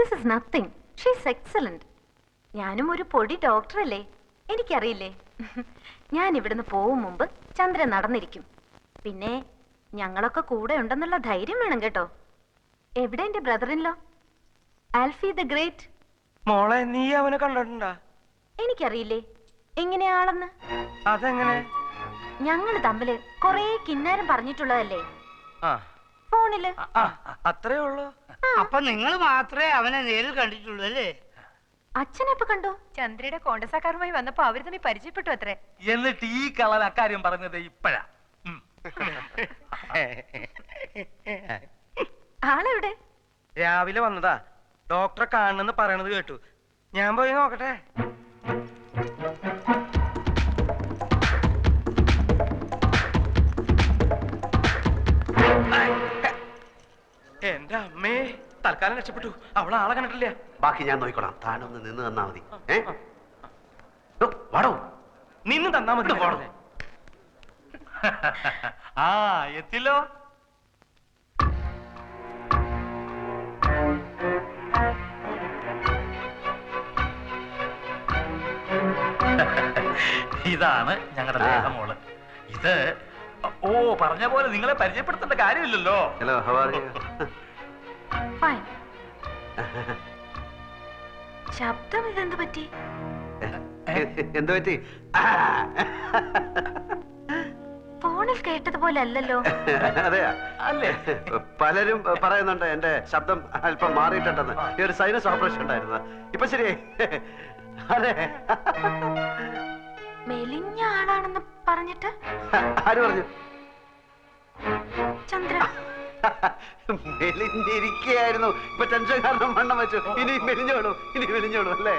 This is nothing. She's excellent. ഞാനും ഒരു പൊടി ഡോക്ടറല്ലേ, എനിക്കറിയില്ലേ. ഞാൻ ഇവിടുന്ന് പോവും മുമ്പ് ചന്ദ്രൻ നടന്നിരിക്കും. പിന്നെ ഞങ്ങളൊക്കെ കൂടെ ഉണ്ടെന്നുള്ള ധൈര്യം വേണം കേട്ടോ. എവിടെ എന്റെ ബ്രദറിൻലോ ആൽഫി ദ ഗ്രേറ്റ്? മോളെ, നീ അവനെ കണ്ടിട്ടുണ്ടാ? എനിക്കറിയില്ലേ എങ്ങനെയാളെന്ന്. അതെങ്ങനെ? ഞങ്ങള് തമ്മില് കൊറേ കിന്നാരം പറഞ്ഞിട്ടുള്ളതല്ലേ ഫോണില്. അത്രേ ഉള്ളൂ. അപ്പൊ നിങ്ങൾ മാത്രമേ അവനെ നേരിൽ കണ്ടിട്ടുള്ളൂ അല്ലേ? അച്ഛനെപ്പോ കണ്ടു? ചന്ദ്രയുടെ കോണ്ടസാക്കാരുമായി വന്നപ്പോ അവര് തമ്മിൽ പരിചയപ്പെട്ടു അത്രേ. എന്നിട്ട് ഈ കളൻ അക്കാര്യം പറഞ്ഞത് ഇപ്പഴാ. ആളെവിടെ? രാവിലെ വന്നതാ. ഡോക്ടറെ കാണണെന്ന് പറയണത് കേട്ടു. ഞാൻ പോയി നോക്കട്ടെ. എന്റെ അമ്മേ, തൽക്കാലം രക്ഷപ്പെട്ടു. അവളെ ആളെ കണ്ടിട്ടില്ല. ബാക്കി ഞാൻ നോക്കിക്കോളാം. താനൊന്ന് നിന്ന് തന്നാ മതി. വാടോ, നിന്ന് തന്നാ മതി. ആ എത്തില്ലോ. ഇതാണ് ഞങ്ങളുടെ ലേഖമോള്. ഇത് പറഞ്ഞ പോലെ നിങ്ങളെ പരിചയപ്പെടുത്തേണ്ട കാര്യമില്ലല്ലോ. Hello, how are you? Fine. ശബ്ദം ഇതെന്ത് പറ്റി? എന്ത് പറ്റി? ഫോണിൽ കേട്ടതുപോലെ അല്ലല്ലോ. അതെയാ? അല്ലേ? പലരും പറയുന്നുണ്ട് എന്റെ ശബ്ദം അല്പം മാറിയിട്ടുണ്ടെന്ന്. ഈ ഒരു സൈനസ് ഓപ്പറേഷൻ ഉണ്ടായിരുന്നു. ഇപ്പൊ ശരിയായി. അതെ. മെലിഞ്ഞ ആളാണെന്ന് പറഞ്ഞിട്ട് ആര് പറഞ്ഞു? ചന്ദ്ര മെലിഞ്ഞിരിക്കുകയായിരുന്നു. ഇപ്പൊ ടെൻഷൻ കാരണം വണ്ണം വെച്ചു. ഇനി മെലിഞ്ഞോളൂ, ഇനി മെലിഞ്ഞോളൂ അല്ലേ?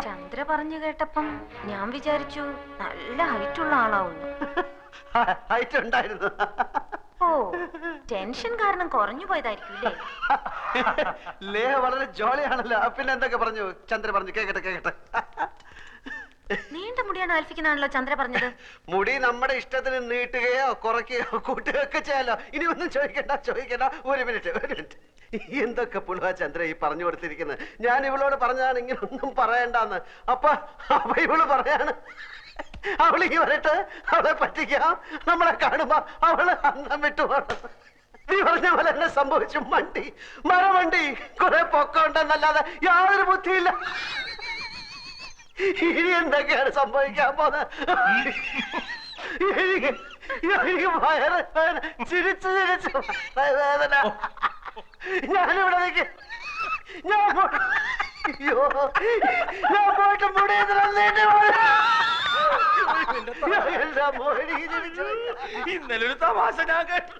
ചന്ദ്ര പറഞ്ഞു കേട്ടപ്പം ഞാൻ വിചാരിച്ചു നല്ല ഹൈറ്റുള്ള ആളാവുന്നു. ഹൈറ്റ് ഉണ്ടായിരുന്നു. ഓ, ടെൻഷൻ കാരണം കുറഞ്ഞു പോയതായിരിക്കും അല്ലേ? ലേഹ വളരെ ജോളിയാണല്ലോ. പിന്നെ എന്തൊക്കെ പറഞ്ഞു ചന്ദ്ര? പറഞ്ഞു കേക്കട്ടെ കേക്കട്ടെ. നീണ്ട മുടിയാണ് ആൽഫിക്കുന്നാണല്ലോ ചന്ദ്ര പറഞ്ഞത്. മുടി നമ്മുടെ ഇഷ്ടത്തിന് നീട്ടുകയോ കുറയ്ക്കുകയോ കൂട്ടുകയോ ഒക്കെ ചെയ്യാലോ. ഇനി ഒന്നും ചോദിക്കണ്ട. ഒരു മിനിറ്റ്. എന്തൊക്കെ പുളുവാ ചന്ദ്ര ഈ പറഞ്ഞു കൊടുത്തിരിക്കുന്നത്. ഞാൻ ഇവളോട് പറഞ്ഞതാണ് ഇങ്ങനെ ഒന്നും പറയണ്ടെന്ന്. അപ്പൊ ഇവള് പറയാണ് അവളിങ്ങി വരട്ടെ, അവളെ പറ്റിക്കാം, നമ്മളെ കാണുമ്പോ അവള് അന്നം വിട്ടുപോകണം. നീ പറഞ്ഞ പോലെ എന്നെ സംഭവിച്ചു. മരമണ്ടി കുറെ പൊക്കമുണ്ടെന്നല്ലാതെ യാതൊരു ബുദ്ധിയില്ല. ഇനി എന്തൊക്കെയാണ് സംഭവിക്കാൻ പോകുന്നത്? എനിക്ക് വയറ് ചിരിച്ചു വേദന. ഞാനിവിടെ നിൽക്കും. ഞാൻ പോയിട്ട് ഇന്നലെ ഒരു തമാശ ഞാൻ കേട്ടു.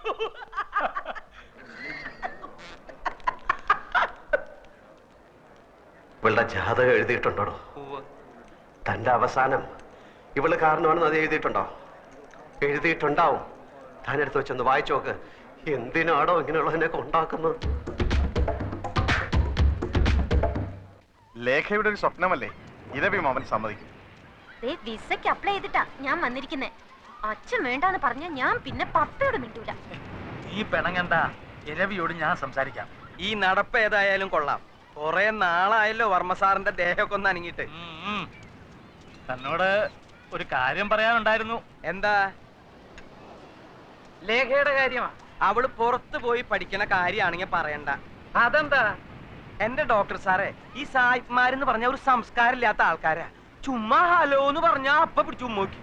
ഇവളുടെ ജാതകം എഴുതിയിട്ടുണ്ടോ? തന്റെ അവസാനം ഇവള് കാരണമാണെന്ന് അത് എഴുതിയിട്ടുണ്ടോ? എഴുതിയിട്ടുണ്ടാവും. താനെടുത്ത് വെച്ചൊന്ന് വായിച്ചു നോക്ക്. എന്തിനാണോ ഇങ്ങനെയുള്ളതിനൊക്കെ ഉണ്ടാക്കുന്നത്? ലേഖയുടെ ഒരു സ്വപ്നമല്ലേ, ഇരവിയും അവൻ സമ്മതിക്കും. വിസയ്ക്ക് അപ്ലൈ ചെയ്തിട്ടാ ഞാൻ വന്നിരിക്കുന്നേ. അച്ഛൻ വേണ്ടാന്ന് പറഞ്ഞ ഞാൻ പിന്നെ പപ്പയോട് മിണ്ടൂല. നീ പെണങ്ങണ്ട, ഇരവിയോട് ഞാൻ സംസാരിക്കാം. ഈ നടപ്പ് ഏതായാലും കൊള്ളാം. കൊറേ നാളായല്ലോ വർമ്മ സാറിന്റെ ദേഹമൊക്കെ ഒന്ന് അനങ്ങിട്ട്. തന്നോട് ഒരു കാര്യം പറയാനുണ്ടായിരുന്നു. എന്താ? ലേഖയുടെ കാര്യമാ. അവള് പുറത്തു പോയി പഠിക്കണ കാര്യമാണെങ്കിൽ പറയണ്ട. അതെന്താ? എന്റെ ഡോക്ടർ സാറേ, ഈ സായിപ്പ്മാരെന്ന് പറഞ്ഞ ഒരു സംസ്കാരമില്ലാത്ത ആൾക്കാരാ. ചുമ്മാ ഹലോ എന്ന് പറഞ്ഞാ അപ്പൊ പിടിച്ചു ഉമ്മ നോക്കി.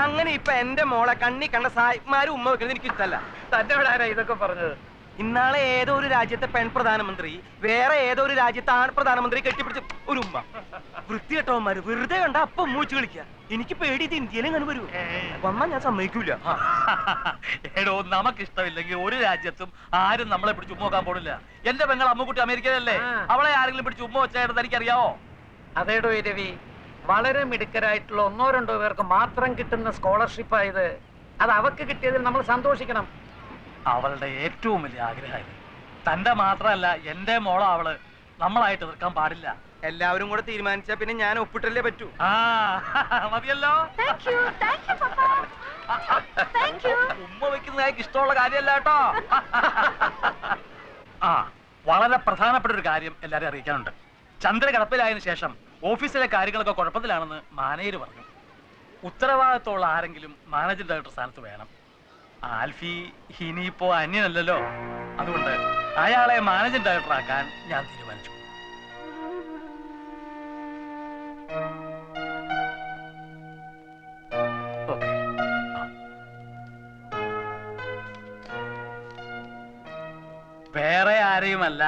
അങ്ങനെ ഇപ്പൊ എന്റെ മോളെ കണ്ണി കണ്ട സായിപ്പ്മാര് ഉമ്മ വെക്കുന്നത് എനിക്ക് ഇഷ്ടല്ല. തന്റെ ഇവിടെ ആരാ ഇതൊക്കെ പറഞ്ഞത്? ഇന്നാളെ ഏതോ ഒരു രാജ്യത്തെ പെൺ പ്രധാനമന്ത്രി വേറെ ഏതോ ഒരു രാജ്യത്തെ ആൺ പ്രധാനമന്ത്രി കെട്ടിപ്പിടിച്ച് ഒരു ഉമ്മ. വൃത്തികെട്ടവന്മാര് വെറുതെ കണ്ട അപ്പൊ മൂച്ച് കളിക്കുക. എനിക്ക് പേടി ഇത് ഇന്ത്യയിലും അങ്ങനെ വരൂ. വന്നാ ഞാൻ സമ്മതിക്കൂല. എടോ, നമുക്കിഷ്ടമില്ലെങ്കിൽ ഒരു രാജ്യത്തും ആരും നമ്മളെ പിടിച്ച് ഉമ്മ നോക്കാൻ പോണില്ല. എന്റെ പെങ്ങൾ അമ്മുക്കുട്ടി അമേരിക്കയിലല്ലേ, അവളെ ആരെങ്കിലും പിടിച്ച് ഉമ്മ വെച്ചായിട്ട് എനിക്കറിയാവോ? അതേടോ രവി, വളരെ മിടുക്കരായിട്ടുള്ള 1-2 പേർക്ക് മാത്രം കിട്ടുന്ന സ്കോളർഷിപ്പായത്. അത് അവർക്ക് കിട്ടിയതിൽ നമ്മൾ സന്തോഷിക്കണം. അവളുടെ ഏറ്റവും വലിയ ആഗ്രഹമായിരുന്നു. തന്റെ മാത്രമല്ല, എന്റെ മോളെ അവള് നമ്മളായിട്ട് എതിർക്കാൻ പാടില്ല. എല്ലാവരും കൂടെ തീരുമാനിച്ചാ പിന്നെ ഞാൻ ഒപ്പിട്ടല്ലേ പറ്റൂ. മതിയല്ലോ. ഉമ്മ വെക്കുന്നതായി ഇഷ്ടമുള്ള കാര്യമല്ല കേട്ടോ. വളരെ വളരെ പ്രധാനപ്പെട്ട ഒരു കാര്യം എല്ലാവരും അറിയിക്കാനുണ്ട്. ചന്ദ്ര കിടപ്പിലായതിനു ശേഷം ഓഫീസിലെ കാര്യങ്ങളൊക്കെ കുഴപ്പത്തിലാണെന്ന് മാനേജർ പറഞ്ഞു. ഉത്തരവാദിത്തമുള്ള ആരെങ്കിലും മാനേജിംഗ് ഡയറക്ടർ സ്ഥാനത്ത് വേണം. ആൽഫി ഇനിയിപ്പോ അന്യനല്ലല്ലോ, അതുകൊണ്ട് അയാളെ മാനേജിംഗ് ഡയറക്ടർ ആക്കാൻ ഞാൻ തീരുമാനിച്ചു. ഓക്കെ. വേറെ ആരെയുമല്ല,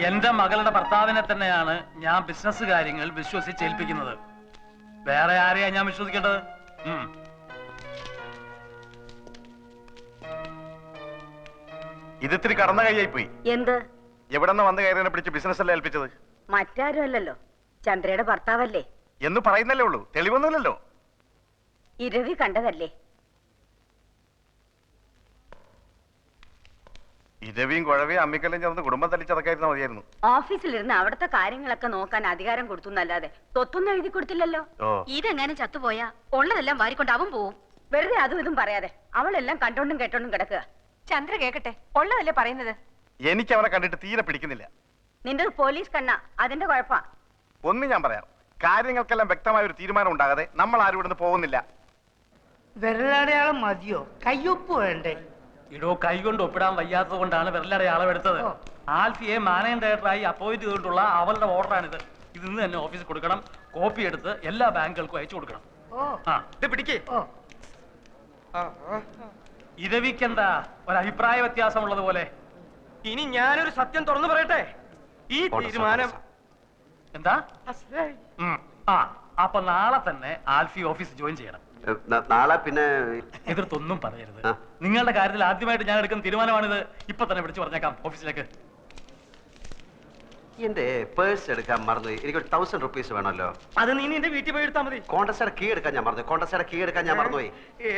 എന്റെ മകളുടെ ഭർത്താവിനെ തന്നെയാണ് ഞാൻ ബിസിനസ് കാര്യങ്ങൾ വിശ്വസിച്ചേൽപ്പിക്കുന്നത്. വേറെ ആരെയാ ഞാൻ വിശ്വസിക്കേണ്ടത്? ഇതിത്തിരി കടന്ന കൈയായി പോയി. എന്ത്? എവിടെന്ന് വന്ന് കയറിനെ പിടിച്ച് ബിസിനസ് അല്ലേ ഏൽപ്പിച്ചത്? മറ്റാരും അല്ലല്ലോ, ചന്ദ്രയുടെ ഭർത്താവല്ലേ. എന്ന് പറയുന്നല്ലേ ഉള്ളൂ, തെളിവൊന്നുമില്ലല്ലോ. ഇരവി കണ്ടതല്ലേ. ഇരവിയും കുഴവിയും അമ്മിക്കല്ലും ചേർന്ന് കുടുംബം തല്ലിച്ചതൊക്കെയായിരുന്നു മതിയായിരുന്നു. ഓഫീസിലിരുന്ന് അവിടുത്തെ കാര്യങ്ങളൊക്കെ നോക്കാൻ അധികാരം കൊടുത്തു എന്നല്ലാതെ തൊത്തൊന്നും എഴുതി കൊടുത്തില്ലല്ലോ. ഇതെങ്ങാനും ചത്തുപോയാ ഉള്ളതെല്ലാം വാരിക്കൊണ്ട് അവൻ പോവും. വെറുതെ അതും ഇതും പറയാതെ അവളെല്ലാം കണ്ടോണ്ടും കേട്ടോണ്ടും കിടക്കുക. ചന്ദ്ര കേക്കട്ടെ, ഉള്ളതല്ലേ പറയുന്നത്. എനിക്ക് അവനെ കണ്ടിട്ട് തീരെ പിടിക്കുന്നില്ല. നിന്റെ പോലീസ് കണ്ണ, അതിന്റെ കുഴപ്പാ. ഒന്ന് ഞാൻ പറയാം, കാര്യങ്ങൾക്കെല്ലാം വ്യക്തമായ ഒരു തീരുമാനം ഉണ്ടാകാതെ നമ്മൾ ആരും ഇവിടുന്ന് പോകുന്നില്ല. വിരലടയാളം മതിയോ? കയ്യൊപ്പ് വേണ്ടേ? ഇടോ, കൈകൊണ്ട് ഒപ്പിടാൻ വയ്യാത്തത് കൊണ്ടാണ് വിരലടെ അളവെടുത്തത്. ആൽഫിയെ മാനേജിംഗ് ഡയറക്ടറായി അപ്പോയിന്റ് ചെയ്തിട്ടുള്ള അവളുടെ ഓർഡറാണിത്. ഇത് ഇന്ന് തന്നെ ഓഫീസിൽ കൊടുക്കണം. കോപ്പി എടുത്ത് എല്ലാ ബാങ്കുകൾക്കും അയച്ചു കൊടുക്കണം. ഇത് പിടിക്കേ. ഇരവിക്കെന്താ ഒരു അഭിപ്രായ വ്യത്യാസമുള്ളത് പോലെ? ഇനി ഞാനൊരു സത്യം തുറന്നു പറയട്ടെ. ഈ തീരുമാനം എന്താ? അപ്പൊ നാളെ തന്നെ ആൽഫി ഓഫീസ് ജോയിൻ ചെയ്യണം. നാളെ പിന്നെ എതിർത്തൊന്നും പറയരുത്. നിങ്ങളുടെ കാര്യത്തിൽ ആദ്യമായിട്ട് ഞാൻ എടുക്കുന്ന തീരുമാനമാണിത്. ഇപ്പൊ തന്നെ വിളിച്ചു പറഞ്ഞേക്കാം ഓഫീസിലേക്ക്. എന്റെ പേഴ്സ് എടുക്കാൻ മറന്നുപോയി. എനിക്കൊരു 1000 റുപ്പീസ് വേണമല്ലോ. അത് നീ നിന്റെ വീട്ടിൽ പോയി എടുത്താൽ മതി. കോണ്ടസ്റ്റയുടെ കീ എടുക്കാൻ ഞാൻ മറന്നു. കോണ്ടസ്റ്റയുടെ കീ എടുക്കാൻ ഞാൻ മറന്നുപോയി.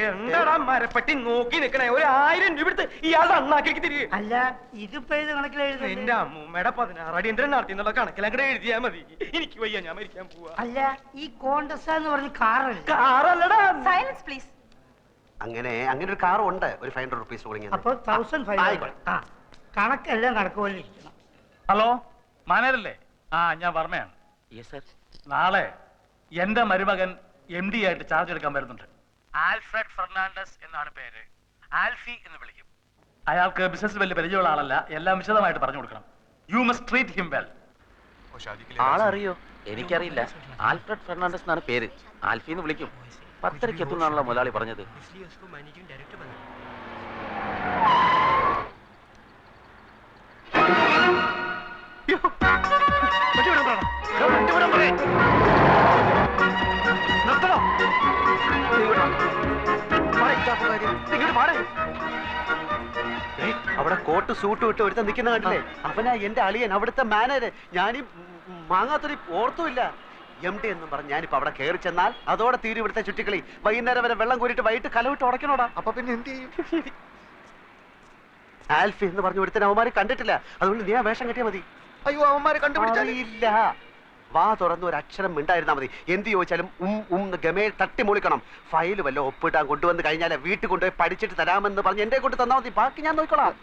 എന്താടാ മരപ്പട്ടി നോക്കി നിക്കണേ? ഒരു 1000 രൂപ എടുത്ത് ഇയാളുടെ അണ്ണാക്കിലേക്ക് തിരികെ. അല്ല, ഇതിപ്പോ ഏത് കണക്കിൽ എഴുതുന്നത്? എന്റെ അമ്മൂമ്മയുടെ 16 അടിയന്തരം നടത്തി എന്നുള്ള കണക്കിലങ്ങടെ എഴുതിയാ മതി. എനിക്ക് വയ്യ, ഞാൻ മരിക്കാൻ പോവാ. അല്ല, ഈ കോണ്ടസ എന്ന് പറഞ്ഞ കാറല്ലേ? കാറല്ലടാ. Silence please. അങ്ങനെ ഒരു കാർ ഉണ്ട്. ഒരു 500 റുപ്പീസ് കൊടുങ്ങി. അപ്പൊ 1500. കണക്കെല്ലാം കണക്ക് പോലെ ഇരിക്കണം. ഹലോ, മാനേജരല്ലേ? ഞാൻ വർമ്മയാണ്. നാളെ എന്റെ മരുമകൻ MD ആയിട്ട് ചാർജ് എടുക്കാൻ വരുന്നുണ്ട്. ആൽഫ്രഡ് ഫെർണാണ്ടസ് എന്നാണ് പേര്. ആൽഫി എന്ന് വിളിക്കും. അയാൾക്ക് ബിസിനസ് വലിയ പരിചയമുള്ള ആളല്ല. എല്ലാം വിശദമായിട്ട് പറഞ്ഞു കൊടുക്കണം. You must treat him well. ആളറിയോ? എനിക്കറിയില്ല. ആൽഫ്രഡ് ഫെർണാണ്ടസ് എന്നാണ് പേര്. ആൽഫി എന്ന് വിളിക്കും. 10:30 എത്തുന്നാണല്ലോ മുതലാളി പറഞ്ഞത്. അവിടെ കോട്ട് സൂട്ട് വിട്ട് ഒരുത്ത നിൽക്കുന്ന കണ്ടില്ലേ? അവനാ എന്റെ അളിയൻ, അവിടുത്തെ മാനേജർ. ഞാനീ മാങ്ങാത്തൊരു ഓർത്തുമില്ല. MD എന്നും പറഞ്ഞ് ഞാനിപ്പോ അവിടെ കയറി ചെന്നാൽ അതോടെ തീരും ഇവിടുത്തെ ചുറ്റിക്കളി. വൈകുന്നേരം വരെ വെള്ളം കോരിട്ട് വൈകിട്ട് കലവിട്ട് ഉടക്കണോടാ. അപ്പൊ പിന്നെ എന്ത് ചെയ്യും? ആൽഫി എന്ന് പറഞ്ഞു ഒരുത്തൻ അവന്മാര് കണ്ടിട്ടില്ല. അതുകൊണ്ട് നീ ആ വേഷം കെട്ടിയാ മതി. അയ്യോ, അവന്മാരെ കണ്ടുപിടിച്ചില്ല. വാ തുറന്ന് ഒരു അക്ഷരം മിണ്ടായിരുന്നാ മതി. എന്ത് ചോദിച്ചാലും ഗമയിൽ തട്ടി മൂളിക്കണം. ഫയല് വല്ല ഒപ്പിട്ടാൻ കൊണ്ടുവന്ന് കഴിഞ്ഞാൽ വീട്ടിൽ കൊണ്ടുപോയി പഠിച്ചിട്ട് തരാമെന്ന് പറഞ്ഞ് എന്റെ കൊണ്ട് തന്നാ മതി. ബാക്കി ഞാൻ നോക്കിക്കോളാം.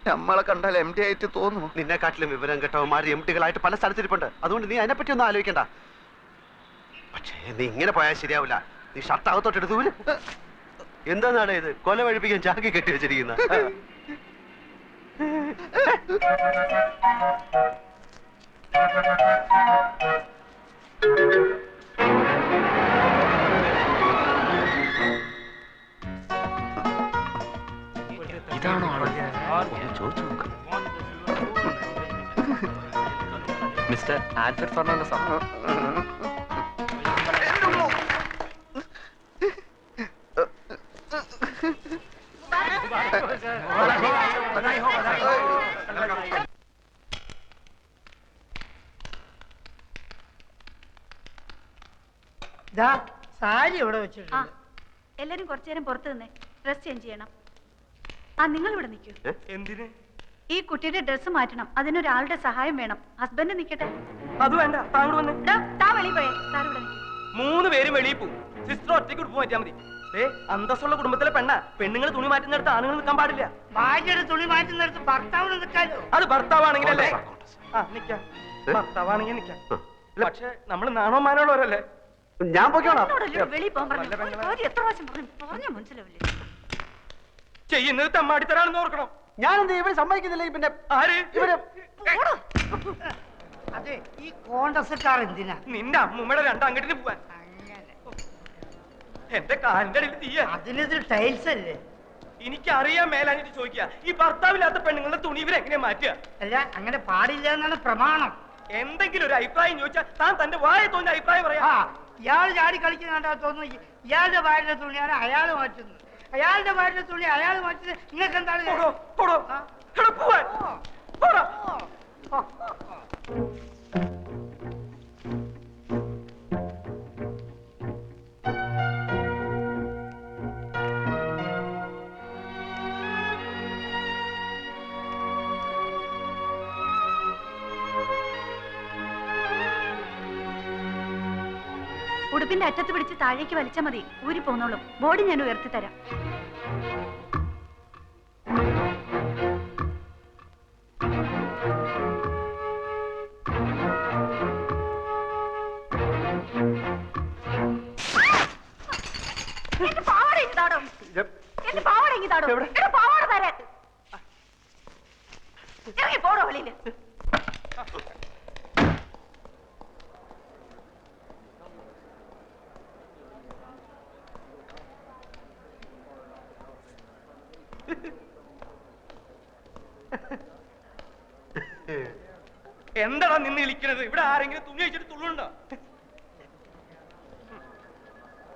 നമ്മളെ കണ്ടാൽ MD ആയിട്ട് തോന്നുന്നു. നിന്നെക്കാട്ടിലും വിവരം കേട്ടവന്മാർ MDകളായിട്ട് പല സ്ഥലത്തിരിപ്പുണ്ട്. അതുകൊണ്ട് നീ അതിനെപ്പറ്റി ഒന്നും ആലോചിക്കണ്ട. പക്ഷേ നീ ഇങ്ങനെ പോയാൽ ശരിയാവില്ല. നീ ഷർട്ട് അകത്തോട്ട് എടുത്തു. എന്താന്നാണ് ഇത്? കൊല വഴിപ്പിക്കാൻ ചാക്കി കെട്ടി വെച്ചിരിക്കുന്ന. ഇതാണോ ആള്? ചോദിച്ചു നോക്ക്. മിസ്റ്റർ ആൽഫ്രഡ് ഫെർണാണ്ടസ് ആണ്. സാരി ഇവിടെ വെച്ചിട്ടുണ്ട്. എല്ലാരും കുറച്ചു നേരം പുറത്തു നിന്നേ. ഡ്രസ് ചേഞ്ച് ചെയ്യണം. നിങ്ങൾ ഇവിടെ നിൽക്കൂ. എന്തിന്? ഈ കുട്ടിയുടെ ഡ്രസ്സ് മാറ്റണം. അതിനൊരാളുടെ സഹായം വേണം. ഹസ്ബൻഡ് നിൽക്കട്ടെ. അത് വേണ്ട, താ ഇവിടെ വന്ന്. താ വെളിയിൽ പോയേ. സാർ ഇവിടെ നിൽക്കും. 3 പേരും വെളിയിൽ പോവും. സിസ്റ്റർ ഒറ്റയ്ക്ക് ഉടുപ്പ് മാറ്റിയാൽ മതി. അന്തസ്സുള്ള കുടുംബത്തിലെ പെണ്ണ. പെണ്ണുങ്ങൾ തുണി മാറ്റുന്നിടത്ത് ആണുങ്ങൾ നിൽക്കാൻ പാടില്ല. ഭാര്യയുടെ തുണി മാറ്റുന്നിടത്ത് ഭർത്താവിന് നിൽക്കാലോ. അത് ഭർത്താവാണെങ്കിലല്ലേ? നിക്കാം, ഭർത്താവാണെങ്കിൽ നിക്കാം. പക്ഷെ നമ്മൾ നാണോ മാനോളവരല്ലേ? ഞാൻ പോയിക്കോളാം. വെളിയിൽ പോകാൻ പറഞ്ഞു എത്ര പ്രാവശ്യം പറഞ്ഞു മനസ്സിലാവില്ലേ? ചെയ്യുന്നത് തെമ്മാടിത്തരാണെന്ന് ഓർക്കണം. ഞാനെന്ത് ഇവര് സമ്മതിക്കുന്നില്ല. പിന്നെ ആര് ഇവര് അതെ, ഈ കോൺഗ്രസ്സുകാർ എന്തിനാ? നിന്റെ അമ്മൂമ്മയുടെ രണ്ടങ്ങട്ടിന് പോവാൻ. എന്റെ കാലിന്റെ അടിയിൽ തീയ. അതിനിത് ടൈൽസ് അല്ലേ? എനിക്കറിയാൻ മേലാഞ്ഞിട്ട് ചോദിക്കുക, ഈ ഭർത്താവില്ലാത്ത പെണ്ണുങ്ങളുടെ തുണി ഇവരെങ്ങനെ മാറ്റുക? അല്ല, അങ്ങനെ പാടില്ല എന്നാണ് പ്രമാണം. എന്തെങ്കിലും ഒരു അഭിപ്രായം ചോദിച്ചാൽ താൻ തന്റെ വായ തോന്നിയ അഭിപ്രായം പറയാ. ഇയാൾ ചാടി കളിക്കുന്ന കണ്ടാ തോന്നുന്നു ഇയാളുടെ ഭാര്യയുടെ തുണിയാണ് അയാൾ മാറ്റുന്നത്, അയാളുടെ ഭാര്യയുടെ തുണി അയാൾ മാറ്റുന്നത്. നിങ്ങൾക്ക് എന്താണ്? ഉടുപ്പിന്റെ അറ്റത്ത് പിടിച്ച് താഴേക്ക് വലിച്ചാൽ മതി, ഊരി പോന്നോളും. ബോഡി ഞാൻ ഉയർത്തി തരാം. എന്റെ പാവാട ഇങ്ങതാടോ, എന്റെ പാവാട ഇങ്ങതാടോ, എന്റെ പാവാട തരാൻ. ഇറങ്ങി പോടോ വെളിയില്. എന്താടാ നിന്ന് വിളിക്കണത്? ഇവിടെ ആരെങ്കിലും തുണി വെച്ചിട്ട് തുള്ളുണ്ടോ?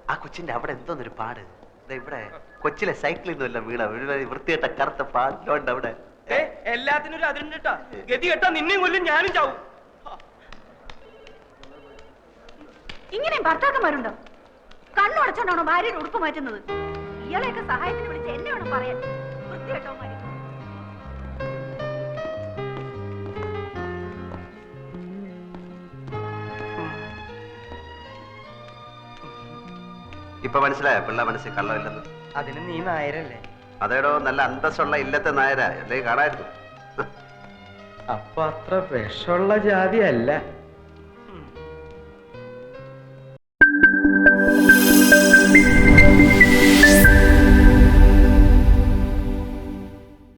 ആ കൊച്ചിന്റെ അവിടെ എന്തോന്നൊരു പാട്. ഇവിടെ കൊച്ചിലെ സൈക്കിളിൽ നിന്നല്ല വീണ വൃത്തികെട്ട കറുത്ത പാടിലോണ്ട് അവിടെ. എല്ലാത്തിനും ഒരു അതിരുണ്ട് കേട്ടാ. ഗതി കേട്ടാ നിന്നെയും കൊല്ലും, ഞാനും ചാവും. ഇങ്ങനെയും ഭർത്താക്കന്മാരുണ്ടോ? കണ്ണുടച്ചോണ്ടാണോ ഭാര്യയുടെ ഉടുപ്പ് മാറ്റുന്നത്? ഇയാളെയൊക്കെ സഹായത്തിന് വിളിച്ച് എന്നെ വേണം പറയാൻ. വൃത്തികെട്ടവന്മാര്. ഇപ്പൊ മനസ്സിലായോ പിള്ള മനസ്സിൽ കള്ളമില്ലെന്ന്? അതിന് നീ നായരല്ലേ? അതേടോ, നല്ല അന്തസ്സുള്ള ഇല്ലത്തെ നായരാ, അല്ലെങ്കിൽ കാണായിരുന്നു. അപ്പൊ അത്ര വിഷമുള്ള ജാതി അല്ല.